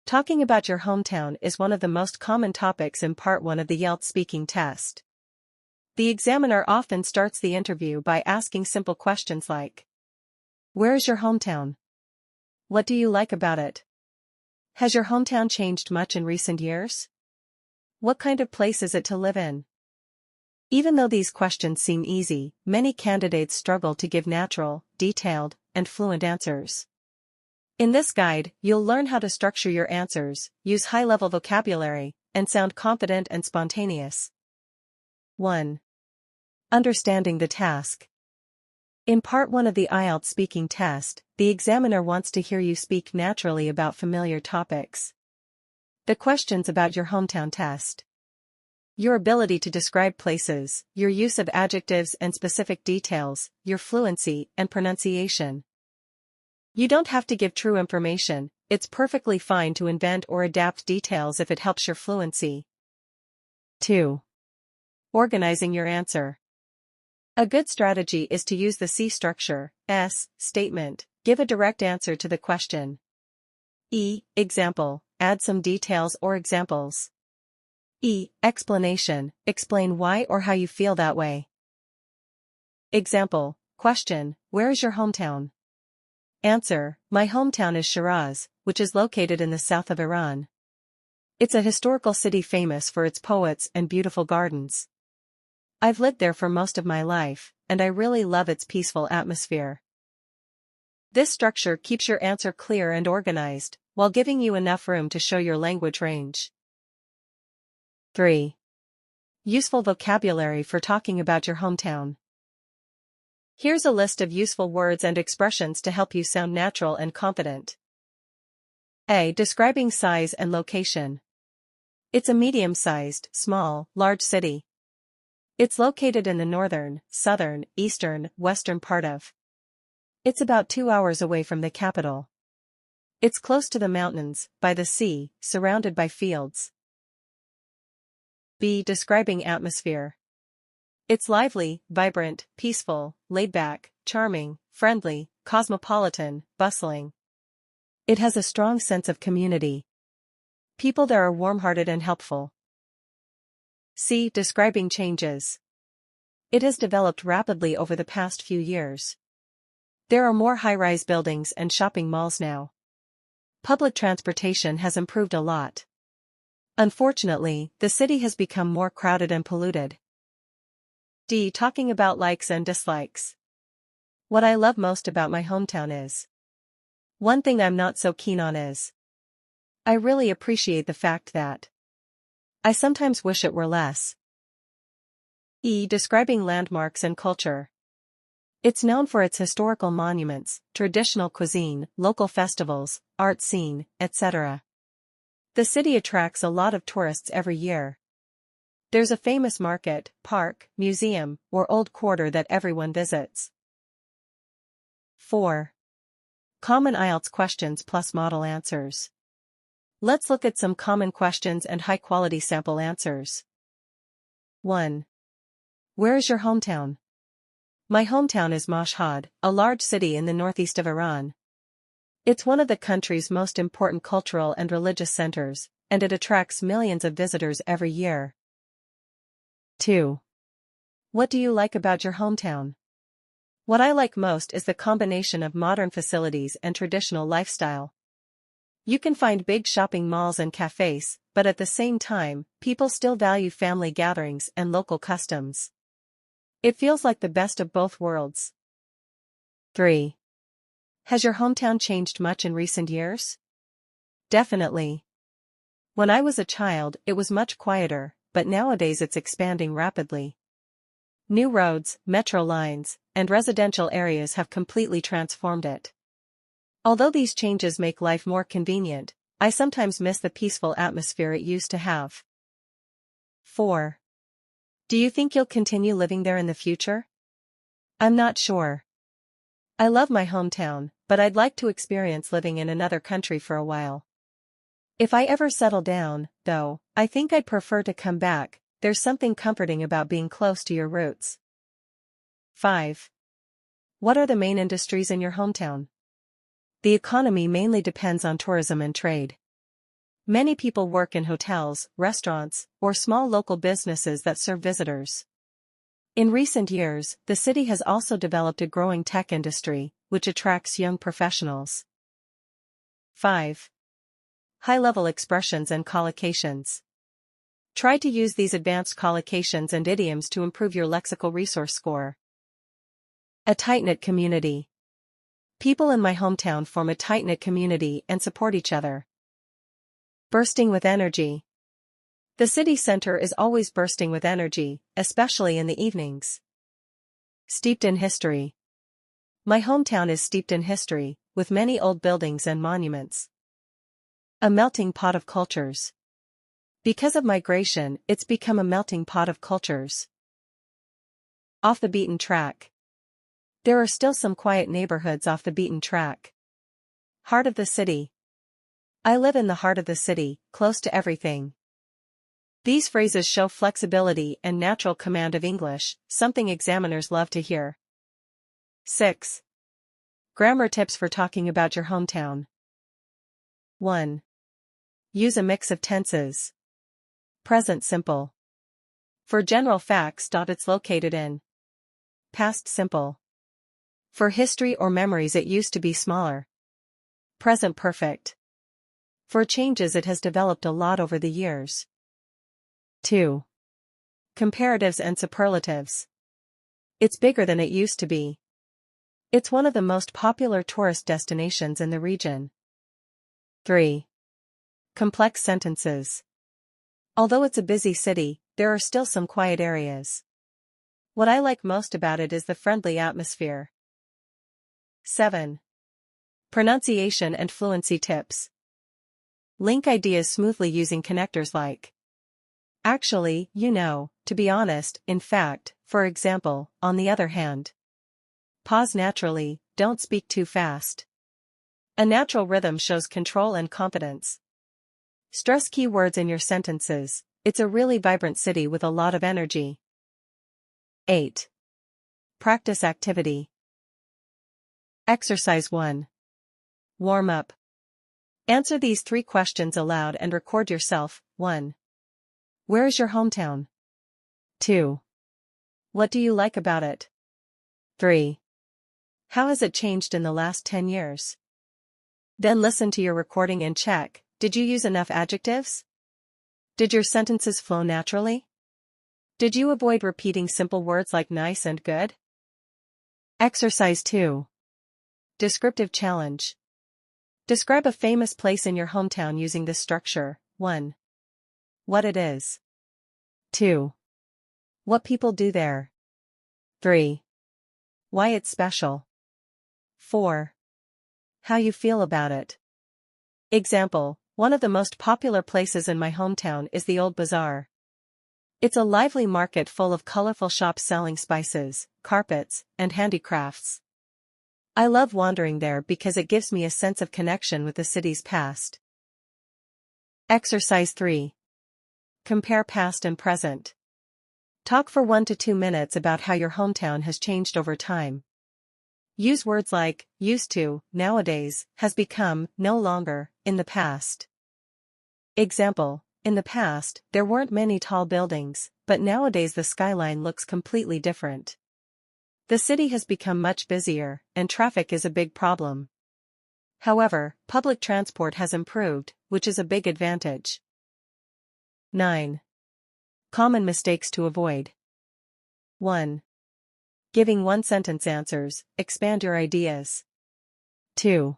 Talking about your hometown is one of the most common topics in Part 1 of the IELTS speaking test. The examiner often starts the interview by asking simple questions like, where is your hometown? What do you like about it? Has your hometown changed much in recent years? What kind of place is it to live in? Even though these questions seem easy, many candidates struggle to give natural, detailed, and fluent answers. In this guide, you'll learn how to structure your answers, use high-level vocabulary, and sound confident and spontaneous. 1. Understanding the task. In Part 1 of the IELTS speaking test, the examiner wants to hear you speak naturally about familiar topics. The questions about your hometown test. Your ability to describe places, your use of adjectives and specific details, your fluency and pronunciation. You don't have to give true information, it's perfectly fine to invent or adapt details if it helps your fluency. 2. Organizing your answer. A good strategy is to use the C structure, S, statement, give a direct answer to the question. E, example, add some details or examples. E, explanation, explain why or how you feel that way. Example, question, where is your hometown? Answer, my hometown is Shiraz, which is located in the south of Iran. It's a historical city famous for its poets and beautiful gardens. I've lived there for most of my life, and I really love its peaceful atmosphere. This structure keeps your answer clear and organized, while giving you enough room to show your language range. 3. Useful vocabulary for talking about your hometown. Here's a list of useful words and expressions to help you sound natural and confident. A. Describing size and location. It's a medium-sized, small, large city. It's located in the northern, southern, eastern, western part of. It's about 2 hours away from the capital. It's close to the mountains, by the sea, surrounded by fields. B. Describing atmosphere. It's lively, vibrant, peaceful, laid-back, charming, friendly, cosmopolitan, bustling. It has a strong sense of community. People there are warm-hearted and helpful. C. Describing changes. It has developed rapidly over the past few years. There are more high-rise buildings and shopping malls now. Public transportation has improved a lot. Unfortunately, the city has become more crowded and polluted. D. Talking about likes and dislikes. What I love most about my hometown is. One thing I'm not so keen on is. I really appreciate the fact that. I sometimes wish it were less. E. Describing landmarks and culture. It's known for its historical monuments, traditional cuisine, local festivals, art scene, etc. The city attracts a lot of tourists every year. There's a famous market, park, museum, or old quarter that everyone visits. 4. Common IELTS questions plus model answers. Let's look at some common questions and high-quality sample answers. 1. Where is your hometown? My hometown is Mashhad, a large city in the northeast of Iran. It's one of the country's most important cultural and religious centers, and it attracts millions of visitors every year. 2. What do you like about your hometown? What I like most is the combination of modern facilities and traditional lifestyle. You can find big shopping malls and cafes, but at the same time, people still value family gatherings and local customs. It feels like the best of both worlds. 3. Has your hometown changed much in recent years? Definitely. When I was a child, it was much quieter, but nowadays it's expanding rapidly. New roads, metro lines, and residential areas have completely transformed it. Although these changes make life more convenient, I sometimes miss the peaceful atmosphere it used to have. 4. Do you think you'll continue living there in the future? I'm not sure. I love my hometown, but I'd like to experience living in another country for a while. If I ever settle down, though, I think I'd prefer to come back. There's something comforting about being close to your roots. 5. What are the main industries in your hometown? The economy mainly depends on tourism and trade. Many people work in hotels, restaurants, or small local businesses that serve visitors. In recent years, the city has also developed a growing tech industry, which attracts young professionals. 5. High-level expressions and collocations. Try to use these advanced collocations and idioms to improve your lexical resource score. A tight-knit community. People in my hometown form a tight-knit community and support each other. Bursting with energy. The city center is always bursting with energy, especially in the evenings. Steeped in history. My hometown is steeped in history, with many old buildings and monuments. A melting pot of cultures. Because of migration, it's become a melting pot of cultures. Off the beaten track. There are still some quiet neighborhoods off the beaten track. Heart of the city. I live in the heart of the city, close to everything. These phrases show flexibility and natural command of English, something examiners love to hear. 6. Grammar tips for talking about your hometown. 1. Use a mix of tenses. Present simple. For general facts. It's located in past simple. For history or memories, it used to be smaller. Present perfect. For changes, it has developed a lot over the years. 2. Comparatives and superlatives. It's bigger than it used to be. It's one of the most popular tourist destinations in the region. 3. Complex sentences. Although it's a busy city, there are still some quiet areas. What I like most about it is the friendly atmosphere. 7. Pronunciation and fluency tips. Link ideas smoothly using connectors like actually, to be honest, in fact, for example, on the other hand. Pause naturally, don't speak too fast. A natural rhythm shows control and confidence. Stress key words in your sentences. It's a really vibrant city with a lot of energy. 8. Practice activity. Exercise 1. Warm up. Answer these 3 questions aloud and record yourself. 1. Where is your hometown? 2. What do you like about it? 3. How has it changed in the last 10 years? Then listen to your recording and check, did you use enough adjectives? Did your sentences flow naturally? Did you avoid repeating simple words like nice and good? Exercise 2. Descriptive challenge. Describe a famous place in your hometown using this structure. 1. What it is. 2. What people do there. 3. Why it's special. 4. How you feel about it. Example, one of the most popular places in my hometown is the Old Bazaar. It's a lively market full of colorful shops selling spices, carpets, and handicrafts. I love wandering there because it gives me a sense of connection with the city's past. Exercise 3. Compare past and present. Talk for 1 to 2 minutes about how your hometown has changed over time. Use words like used to, nowadays, has become, no longer, in the past. Example, in the past, there weren't many tall buildings, but nowadays the skyline looks completely different. The city has become much busier, and traffic is a big problem. However, public transport has improved, which is a big advantage. 9. Common mistakes to avoid. 1. Giving one-sentence answers, expand your ideas. 2.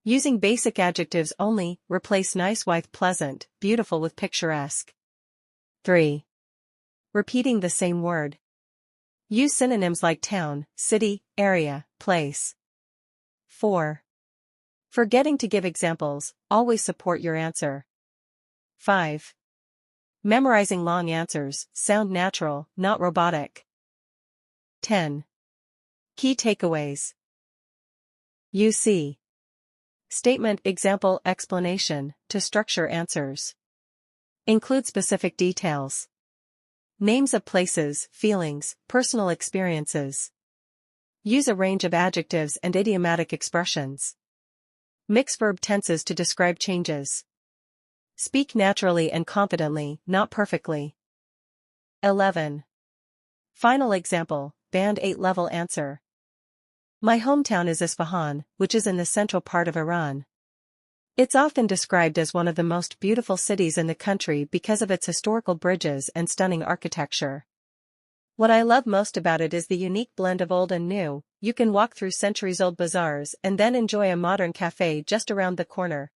Using basic adjectives only, replace nice with pleasant, beautiful with picturesque. 3. Repeating the same word. Use synonyms like town, city, area, place. 4. Forgetting to give examples, always support your answer. 5. Memorizing long answers, sound natural, not robotic. 10. Key takeaways. UC. Statement, example, explanation, to structure answers. Include specific details. Names of places, feelings, personal experiences. Use a range of adjectives and idiomatic expressions. Mix verb tenses to describe changes. Speak naturally and confidently, not perfectly. 11. Final example, Band 8 level answer. My hometown is Isfahan, which is in the central part of Iran. It's often described as one of the most beautiful cities in the country because of its historical bridges and stunning architecture. What I love most about it is the unique blend of old and new. You can walk through centuries-old bazaars and then enjoy a modern cafe just around the corner.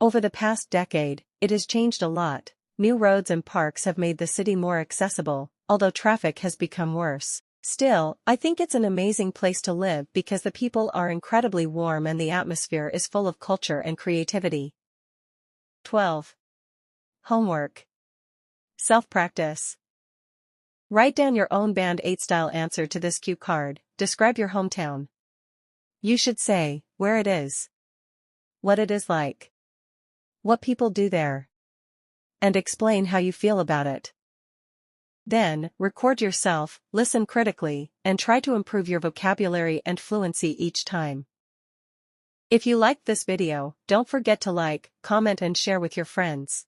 Over the past decade, it has changed a lot. New roads and parks have made the city more accessible, although traffic has become worse. Still, I think it's an amazing place to live because the people are incredibly warm and the atmosphere is full of culture and creativity. 12. Homework. Self-practice. Write down your own Band 8 style answer to this cue card. Describe your hometown. You should say where it is, what it is like, what people do there, and explain how you feel about it. Then, record yourself, listen critically, and try to improve your vocabulary and fluency each time. If you liked this video, don't forget to like, comment and share with your friends.